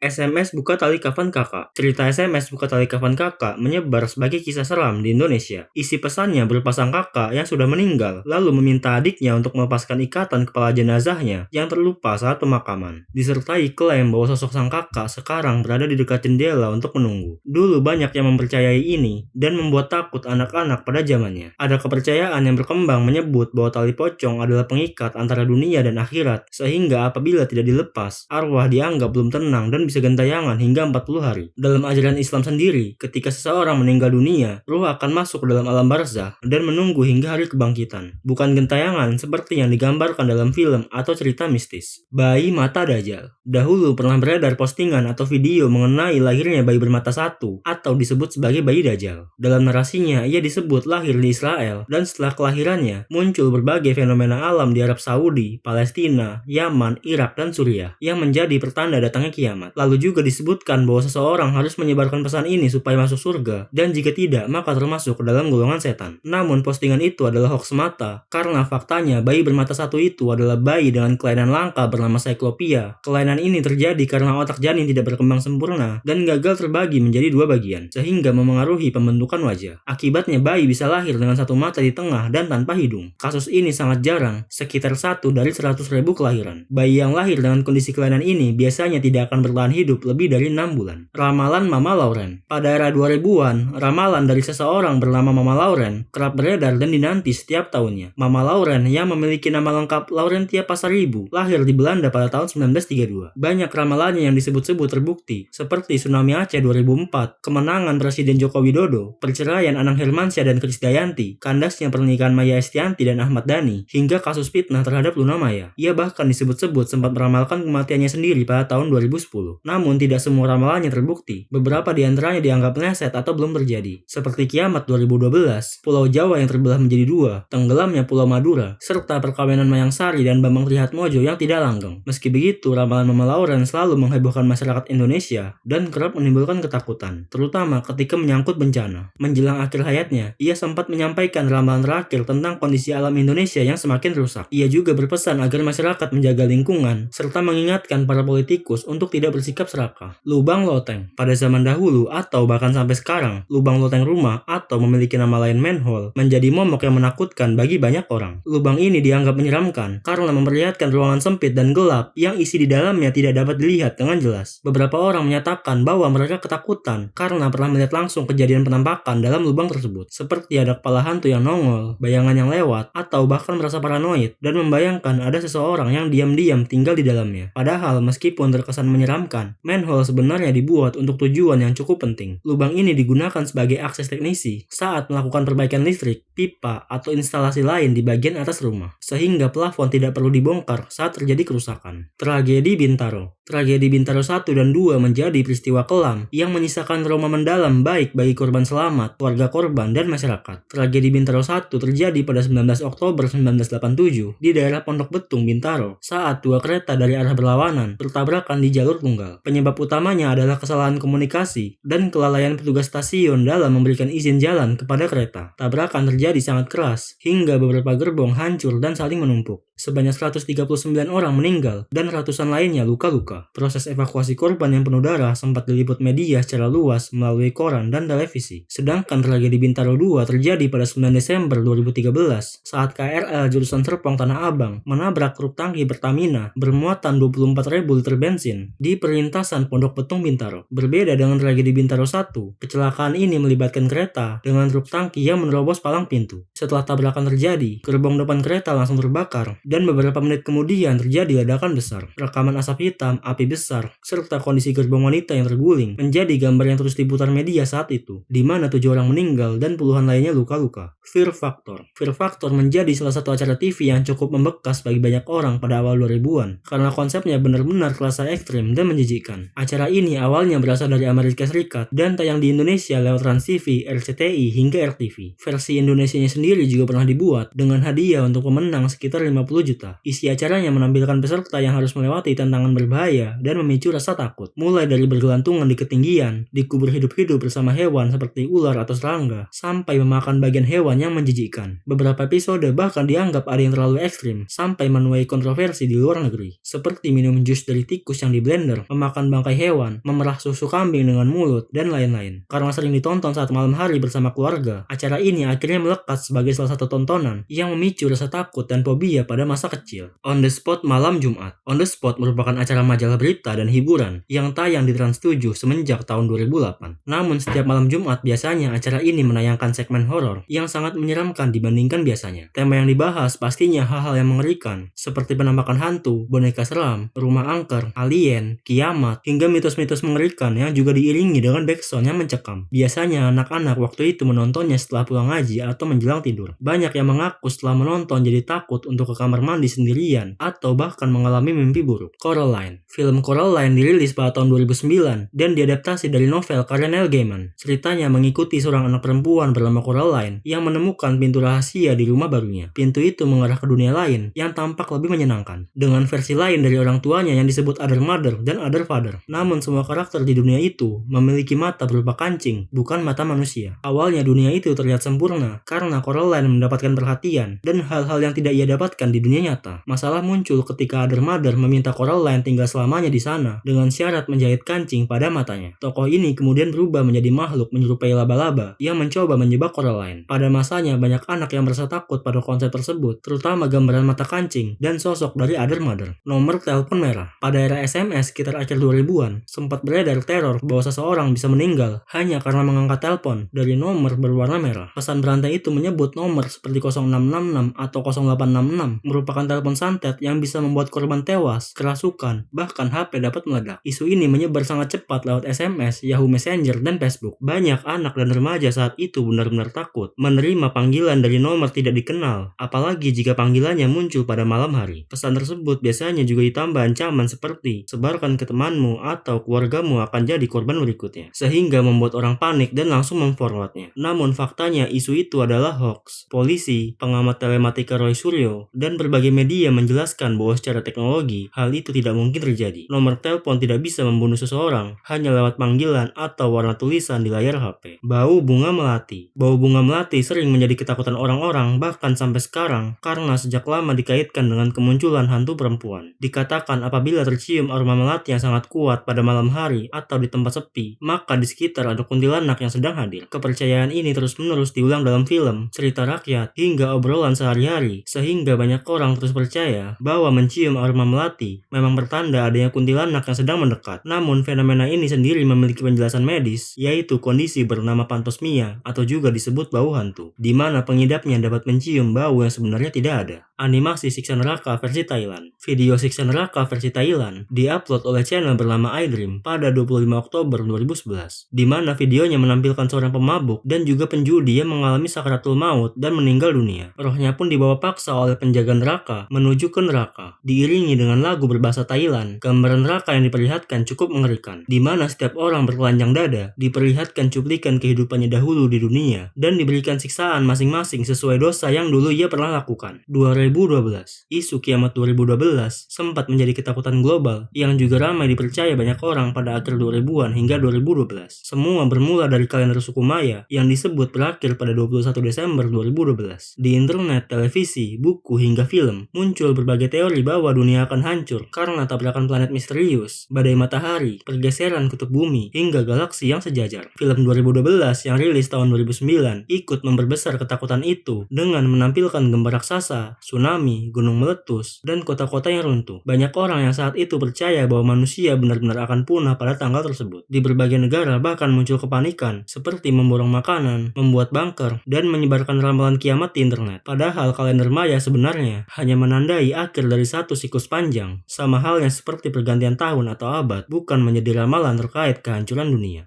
SMS buka tali kafan kakak. Cerita SMS buka tali kafan kakak menyebar sebagai kisah seram di Indonesia. Isi pesannya berupa sang kakak yang sudah meninggal, lalu meminta adiknya untuk melepaskan ikatan kepala jenazahnya yang terlupa saat pemakaman. Disertai klaim bahwa sosok sang kakak sekarang berada di dekat jendela untuk menunggu. Dulu banyak yang mempercayai ini dan membuat takut anak-anak pada zamannya. Ada kepercayaan yang berkembang menyebut bahwa tali pocong adalah pengikat antara dunia dan akhirat, sehingga apabila tidak dilepas, arwah dianggap belum tenang dan bisa gentayangan hingga 40 hari. Dalam ajaran Islam sendiri, ketika seseorang meninggal dunia, ruh akan masuk ke dalam alam barzah dan menunggu hingga hari kebangkitan. Bukan gentayangan seperti yang digambarkan dalam film atau cerita mistis. Bayi mata Dajjal. Dahulu pernah beredar postingan atau video mengenai lahirnya bayi bermata satu atau disebut sebagai bayi Dajjal. Dalam narasinya, ia disebut lahir di Israel dan setelah kelahirannya, muncul berbagai fenomena alam di Arab Saudi, Palestina, Yaman, Irak, dan Suriah yang menjadi pertanda datangnya kiamat. Lalu juga disebutkan bahwa seseorang harus menyebarkan pesan ini supaya masuk surga, dan jika tidak maka termasuk ke dalam golongan setan. Namun postingan itu adalah hoax semata, karena faktanya bayi bermata satu itu adalah bayi dengan kelainan langka bernama Cyclopia. Kelainan ini terjadi karena otak janin tidak berkembang sempurna dan gagal terbagi menjadi dua bagian, sehingga memengaruhi pembentukan wajah. Akibatnya bayi bisa lahir dengan satu mata di tengah dan tanpa hidung. Kasus ini sangat jarang, sekitar 1 dari 100.000 kelahiran. Bayi yang lahir dengan kondisi kelainan ini biasanya tidak akan bertahan hidup lebih dari 6 bulan. Ramalan Mama Lauren. Pada era 2000-an, ramalan dari seseorang bernama Mama Lauren kerap beredar dan dinanti setiap tahunnya. Mama Lauren yang memiliki nama lengkap Laurentia Pasaribu lahir di Belanda pada tahun 1932. Banyak ramalannya yang disebut-sebut terbukti, seperti tsunami Aceh 2004, kemenangan Presiden Joko Widodo, perceraian Anang Hermansyah dan Krisdayanti, kandasnya pernikahan Maya Estianty dan Ahmad Dhani, hingga kasus fitnah terhadap Luna Maya. Ia bahkan disebut-sebut sempat meramalkan kematiannya sendiri pada tahun 2010. Namun tidak semua ramalannya terbukti. Beberapa di antaranya dianggap meleset atau belum terjadi, seperti kiamat 2012, Pulau Jawa yang terbelah menjadi dua, tenggelamnya Pulau Madura, serta perkawinan Mayang Sari dan Bambang Trihatmojo yang tidak langgeng. Meski begitu, ramalan Mama Lauren selalu menghebohkan masyarakat Indonesia dan kerap menimbulkan ketakutan, terutama ketika menyangkut bencana. Menjelang akhir hayatnya, ia sempat menyampaikan ramalan terakhir tentang kondisi alam Indonesia yang semakin rusak. Ia juga berpesan agar masyarakat menjaga lingkungan, serta mengingatkan para politikus untuk tidak bersikap serakah. Lubang loteng. Pada zaman dahulu atau bahkan sampai sekarang, lubang loteng rumah atau memiliki nama lain manhole menjadi momok yang menakutkan bagi banyak orang. Lubang ini dianggap menyeramkan karena memperlihatkan ruangan sempit dan gelap yang isi di dalamnya tidak dapat dilihat dengan jelas. Beberapa orang menyatakan bahwa mereka ketakutan karena pernah melihat langsung kejadian penampakan dalam lubang tersebut, seperti ada kepala hantu yang nongol, bayangan yang lewat, atau bahkan merasa paranoid dan membayangkan ada seseorang yang diam-diam tinggal di dalamnya. Padahal meskipun terkesan menyeramkan, manhole sebenarnya dibuat untuk tujuan yang cukup penting. Lubang ini digunakan sebagai akses teknisi saat melakukan perbaikan listrik, pipa, atau instalasi lain di bagian atas rumah, sehingga plafon tidak perlu dibongkar saat terjadi kerusakan. Tragedi Bintaro. Tragedi Bintaro 1 dan 2 menjadi peristiwa kelam yang menyisakan trauma mendalam baik bagi korban selamat, keluarga korban, dan masyarakat. Tragedi Bintaro 1 terjadi pada 19 Oktober 1987 di daerah Pondok Betung, Bintaro, saat dua kereta dari arah berlawanan bertabrakan di jalur tunggal. Penyebab utamanya adalah kesalahan komunikasi dan kelalaian petugas stasiun dalam memberikan izin jalan kepada kereta. Tabrakan terjadi sangat keras hingga beberapa gerbong hancur dan saling menumpuk. Sebanyak 139 orang meninggal dan ratusan lainnya luka-luka. Proses evakuasi korban yang penuh darah sempat diliput media secara luas melalui koran dan televisi. Sedangkan tragedi Bintaro 2 terjadi pada 9 Desember 2013 saat KRL jurusan Serpong Tanah Abang menabrak truk tangki Pertamina bermuatan 24.000 liter bensin di perlintasan Pondok Betung, Bintaro. Berbeda dengan tragedi Bintaro 1, kecelakaan ini melibatkan kereta dengan truk tangki yang menerobos palang pintu. Setelah tabrakan terjadi, gerbong depan kereta langsung terbakar dan beberapa menit kemudian terjadi ledakan besar. Rekaman asap hitam, api besar, serta kondisi gerbong wanita yang terguling menjadi gambar yang terus diputar media saat itu, di mana 7 orang meninggal dan puluhan lainnya luka-luka. Fear Factor. Fear Factor menjadi salah satu acara TV yang cukup membekas bagi banyak orang pada awal 2000-an karena konsepnya benar-benar kerasa ekstrim dan menjijikkan. Acara ini awalnya berasal dari Amerika Serikat dan tayang di Indonesia lewat Trans TV, RCTI, hingga RTV. Versi Indonesianya sendiri juga pernah dibuat dengan hadiah untuk pemenang sekitar 50 juta. Isi acaranya menampilkan peserta yang harus melewati tantangan berbahaya dan memicu rasa takut, mulai dari bergelantungan di ketinggian, dikubur hidup-hidup bersama hewan seperti ular atau serangga, sampai memakan bagian hewan yang menjijikkan. Beberapa episode bahkan dianggap ada yang terlalu ekstrim, sampai menuai kontroversi di luar negeri, seperti minum jus dari tikus yang di blender memakan bangkai hewan, memerah susu kambing dengan mulut, dan lain-lain. Karena sering ditonton saat malam hari bersama keluarga, acara ini akhirnya melekat sebagai salah satu tontonan yang memicu rasa takut dan fobia pada masa kecil. On the Spot malam Jumat. On the Spot merupakan acara majalah berita dan hiburan yang tayang di Trans 7 semenjak tahun 2008. Namun setiap malam Jumat biasanya acara ini menayangkan segmen horor yang sangat menyeramkan dibandingkan biasanya. Tema yang dibahas pastinya hal-hal yang mengerikan, seperti penampakan hantu, boneka seram, rumah angker, alien, kiamat, hingga mitos-mitos mengerikan yang juga diiringi dengan backsound yang mencekam. Biasanya anak-anak waktu itu menontonnya setelah pulang ngaji atau menjelang tidur. Banyak yang mengaku setelah menonton jadi takut untuk ke kamar mandi sendirian atau bahkan mengalami mimpi buruk. Coraline. Film Coraline dirilis pada tahun 2009 dan diadaptasi dari novel karya Neil Gaiman. Ceritanya mengikuti seorang anak perempuan bernama Coraline yang menemukan pintu rahasia di rumah barunya. Pintu itu mengarah ke dunia lain yang tampak lebih menyenangkan, dengan versi lain dari orang tuanya yang disebut Other Mother dan Other Father. Namun semua karakter di dunia itu memiliki mata berupa kancing, bukan mata manusia. Awalnya dunia itu terlihat sempurna karena Coraline mendapatkan perhatian dan hal-hal yang tidak ia dapatkan di dunia nyata. Masalah muncul ketika Other Mother meminta Coraline tinggal selamanya di sana dengan syarat menjahit kancing pada matanya. Tokoh ini kemudian berubah menjadi makhluk menyerupai laba-laba yang mencoba menjebak Coraline. Pada masanya banyak anak yang merasa takut pada konsep tersebut, terutama gambaran mata kancing dan sosok dari Other Mother. Nomor telepon merah. Pada era SMS sekitar akhir 2000-an, sempat beredar teror bahwa seseorang bisa meninggal hanya karena mengangkat telepon dari nomor berwarna merah. Pesan berantai itu menyebut nomor seperti 0666 atau 0866 merupakan telepon santet yang bisa membuat korban tewas, kerasukan, bahkan HP dapat meledak. Isu ini menyebar sangat cepat lewat SMS, Yahoo Messenger, dan Facebook. Banyak anak dan remaja saat itu benar-benar takut menerima panggilan dari nomor tidak dikenal, apalagi jika panggilannya muncul pada malam hari. Pesan tersebut biasanya juga ditambah ancaman seperti sebarkan ke temanmu atau keluargamu akan jadi korban berikutnya, sehingga membuat orang panik dan langsung memforwardnya. Namun faktanya isu itu adalah hoax. Polisi, pengamat telematika Roy Suryo, dan berbagai media menjelaskan bahwa secara teknologi hal itu tidak mungkin terjadi. Nomor telepon tidak bisa membunuh seseorang hanya lewat panggilan atau warna tulisan di layar HP. Bau bunga melati. Bau bunga melati sering menjadi ketakutan orang-orang bahkan sampai sekarang karena sejak lama dikaitkan dengan kemunculan hantu perempuan. Dikatakan apabila tercium aroma melati yang sangat kuat pada malam hari atau di tempat sepi, maka di sekitar ada kuntilanak yang sedang hadir. Kepercayaan ini terus-menerus diulang dalam film, cerita rakyat, hingga obrolan sehari-hari, sehingga banyak orang terus percaya bahwa mencium aroma melati memang pertanda adanya kuntilanak yang sedang mendekat. Namun fenomena ini sendiri memiliki penjelasan medis, yaitu kondisi bernama pantosmia atau juga disebut bau hantu, di mana pengidapnya dapat mencium bau yang sebenarnya tidak ada. Animasi Siksa Neraka versi Thailand. Video Siksa Neraka versi Thailand diupload oleh channel bernama iDream pada 25 Oktober 2011, di mana videonya menampilkan seorang pemabuk dan juga penjudi yang mengalami sakaratul maut dan meninggal dunia. Rohnya pun dibawa paksa oleh penjaga neraka menuju ke neraka, diiringi dengan lagu berbahasa Thailand. Gambaran neraka yang diperlihatkan cukup mengerikan, di mana setiap orang bertelanjang dada diperlihatkan cuplikan kehidupannya dahulu di dunia dan diberikan siksaan masing-masing sesuai dosa yang dulu ia pernah lakukan. 2012, isu kiamat 2012 sempat menjadi ketakutan global yang juga ramai dipercaya banyak orang pada akhir 2000-an hingga 2012. Semua bermula dari kalender suku Maya yang disebut berakhir pada 21 Desember 2012. Di internet, televisi, buku, hingga film, muncul berbagai teori bahwa dunia akan hancur karena tabrakan planet misterius, badai matahari, pergeseran kutub bumi, hingga galaksi yang sejajar. Film 2012 yang rilis tahun 2009 ikut memperbesar ketakutan itu dengan menampilkan gambar raksasa, tsunami, gunung meletus, dan kota-kota yang runtuh. Banyak orang yang saat itu percaya bahwa manusia benar-benar akan punah pada tanggal tersebut. Di berbagai negara bahkan muncul kepanikan, seperti memborong makanan, membuat bunker, dan menyebarkan ramalan kiamat di internet. Padahal kalender Maya sebenarnya hanya menandai akhir dari satu siklus panjang, sama halnya seperti pergantian tahun atau abad, bukan menjadi ramalan terkait kehancuran dunia.